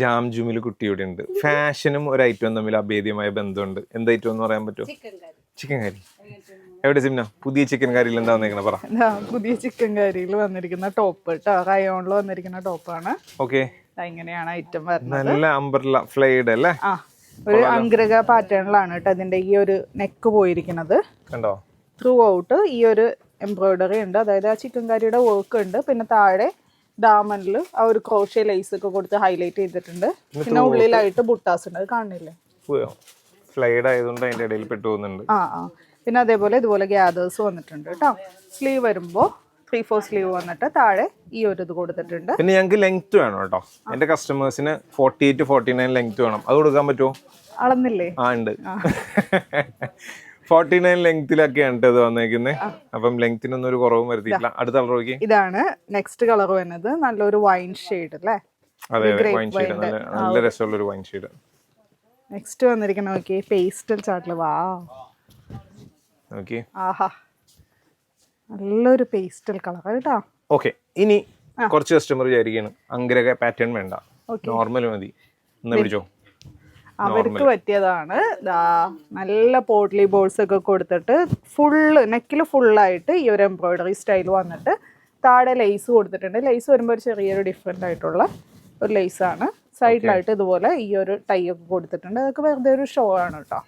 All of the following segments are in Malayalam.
ജാം ജുമിൽ കുട്ടിയുടെ ഉണ്ട്. ഫാഷനും ഒരു ഐറ്റവും തമ്മിൽ അഭേദ്യമായ ബന്ധമുണ്ട്. എന്ത് ഐറ്റം എന്ന് പറയാൻ പറ്റുമോ? ചിക്കൻ കറി. എവിടെ സിംന പുതിയ ചിക്കൻ കറിയിൽ എന്താ വന്നേക്കണ പറ. പുതിയ ചിക്കൻ കറിയിൽ വന്നിരിക്കുന്ന ടോപ്പ് കേട്ടോ, റയോണിൽ വന്നിരിക്കുന്ന ടോപ്പാണ്. ഓക്കെ, ഇങ്ങനെയാണ് ഐറ്റം വരുന്നത്. നല്ല അംബ്രല്ല ഫ്ലെയ്ഡ് അല്ലേ? ഒരു അംഗ്രക പാറ്റേണിലാണ് കേട്ടോ ഇതിന്റെ ഈ ഒരു നെക്ക് പോയിരിക്കുന്നത്. കണ്ടോ, ത്രൂ ഔട്ട് ഈ ഒരു എംബ്രോയിഡറി ഉണ്ട്, അതായത് ആ ചിക്കൻ കറിയുടെ വർക്ക് ഉണ്ട്. പിന്നെ താഴെ ഡാമനിൽ ആ ഒരു ക്രോഷ്യ ലേസ് ഒക്കെ കൊടുത്ത് ഹൈലൈറ്റ് ചെയ്തിട്ടുണ്ട്. പിന്നെ ഉള്ളിലായിട്ട് ബുട്ടാസ് ഉണ്ട്, അത് കാണുന്നില്ലേ? ഫ്ലെയ്ഡ് ആയതുകൊണ്ട് അതിന്റെ ഇടയിൽ പെട്ടു പോകുന്നുണ്ട്. പിന്നെ അതേപോലെ ഇതുപോലെ ഗ്യാദേഴ്സ് വന്നിട്ടുണ്ട് കേട്ടോ. സ്ലീവ് വരുമ്പോൾ 3/4 സ്ലീവ് വന്നിട്ട് താഴെ ഈ ഒരു ഇത് കൊടുത്തിട്ടുണ്ട്. പിന്നെ ഞങ്ങൾക്ക് ലെങ്ത് വേണം കേട്ടോ. എന്റെ കസ്റ്റമേഴ്സിന് 48 to 49 ലെങ്ത് വേണം. അത് കൊടുക്കാൻ പറ്റുമോ? അളന്നില്ലേ? ഉണ്ട്. 49 ലെങ്തിലൊക്കെയാണ് ഇത് വന്നേക്കുന്നത്. അപ്പം ലെങ്തിനൊന്നും ഒരു കുറവും വരുത്തിയില്ല. അടുത്ത കളർ നോക്കി. ഇതാണ് നെക്സ്റ്റ് കളർ വരുന്നത്. നല്ലൊരു വൈൻ ഷെയ്ഡ് അല്ലേ? അതെ, വൈൻ ഷെയ്ഡ്, നല്ല രസമുള്ള ഒരു വൈൻ ഷെയ്ഡ്. നെക്സ്റ്റ് വന്നിരിക്കുന്ന നോക്കി, പേസ്റ്റൽ ചാർട്ടിൽ. വാ, ഓക്കെ, ആഹാ, നല്ലൊരു പേസ്റ്റൽ കളർ കേട്ടോ. ഓക്കെ, ഇനി കുറച്ച് കസ്റ്റമർ വിചാരിക്കുകയാണ് അംഗ്രക പാറ്റേൺ വേണ്ട, നോർമൽ മതി എന്ന് പിടിച്ചോ. അവർക്ക് പറ്റിയതാണ്. നല്ല പോട്ട്ലി ബോൾസ് ഒക്കെ കൊടുത്തിട്ട് ഫുള്ള് നെക്കിൽ ഫുള്ളായിട്ട് ഈ ഒരു എംബ്രോയിഡറി സ്റ്റൈൽ വന്നിട്ട് താഴെ ലേസ് കൊടുത്തിട്ടുണ്ട്. ലേസ് വരുമ്പോൾ ഒരു ചെറിയൊരു ഡിഫറെൻ്റ് ആയിട്ടുള്ള ഒരു ലേസാണ്. സൈഡിലായിട്ട് ഇതുപോലെ ഈ ഒരു ടൈ ഒക്കെ കൊടുത്തിട്ടുണ്ട്. അതൊക്കെ വെറുതെ ഒരു ഷോ ആണ് കേട്ടോ.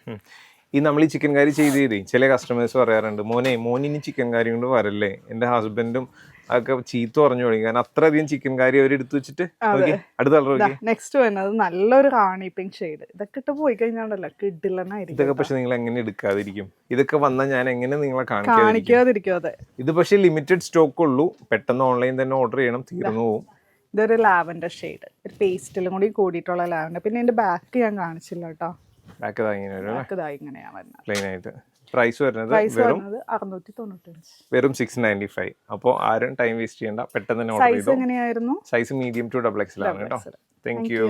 ഈ നമ്മൾ ഈ ചിക്കൻ കറി ചെയ്ത് ചില കസ്റ്റമേഴ്സ് പറയാറുണ്ട്, മോനിനി ചിക്കൻ കറി കൊണ്ട് വരല്ലേ, എൻ്റെ ഹസ്ബൻഡും അതൊക്കെ ചീത്ത പറഞ്ഞു തുടങ്ങി. കാരണം അത്രയധികം ചിക്കൻ കറി അവർ എടുത്തു വെച്ചിട്ട്. അടുത്ത കളർ നെക്സ്റ്റ് വരുന്നത് നല്ലൊരു റാണി പിങ്ക് ഷെയ്ഡ്. ഇതൊക്കെ ഇട്ട് പോയി കഴിഞ്ഞാണ്ടല്ലോ കിഡിലനായിരിക്കും. ഇതൊക്കെ പക്ഷെ നിങ്ങൾ എങ്ങനെ എടുക്കാതിരിക്കും? ഇതൊക്കെ വന്നാൽ ഞാൻ എങ്ങനെ നിങ്ങളെ കാണിക്കാതിരിക്കും? അതെ, ഇത് പക്ഷെ ലിമിറ്റഡ് സ്റ്റോക്ക് ഉള്ളൂ. പെട്ടെന്ന് ഓൺലൈൻ തന്നെ ഓർഡർ ചെയ്യണം, തീർന്നു പോകും. ഇതൊരു ലാവൻഡർ ഷെയ്ഡ്, ഒരു പേസ്റ്റിലും കൂടി കൂടിയിട്ടുള്ള ലാവൻഡർ. പിന്നെ ഇതിന്റെ ബാക്ക് ഞാൻ കാണിച്ചില്ല കേട്ടോ. ഇങ്ങനെയാണ് പ്ലെയിൻ ആയിട്ട്. പ്രൈസ് വരുന്നത് വെറും 695. അപ്പോൾ ആരും ടൈം വേസ്റ്റ് ചെയ്യണ്ട, പെട്ടെന്ന് തന്നെ ഓർഡർ ചെയ്തോ. എങ്ങനെയായിരുന്നു? സൈസ് മീഡിയം ടു XXL ആണ് കേട്ടോ. Thank you.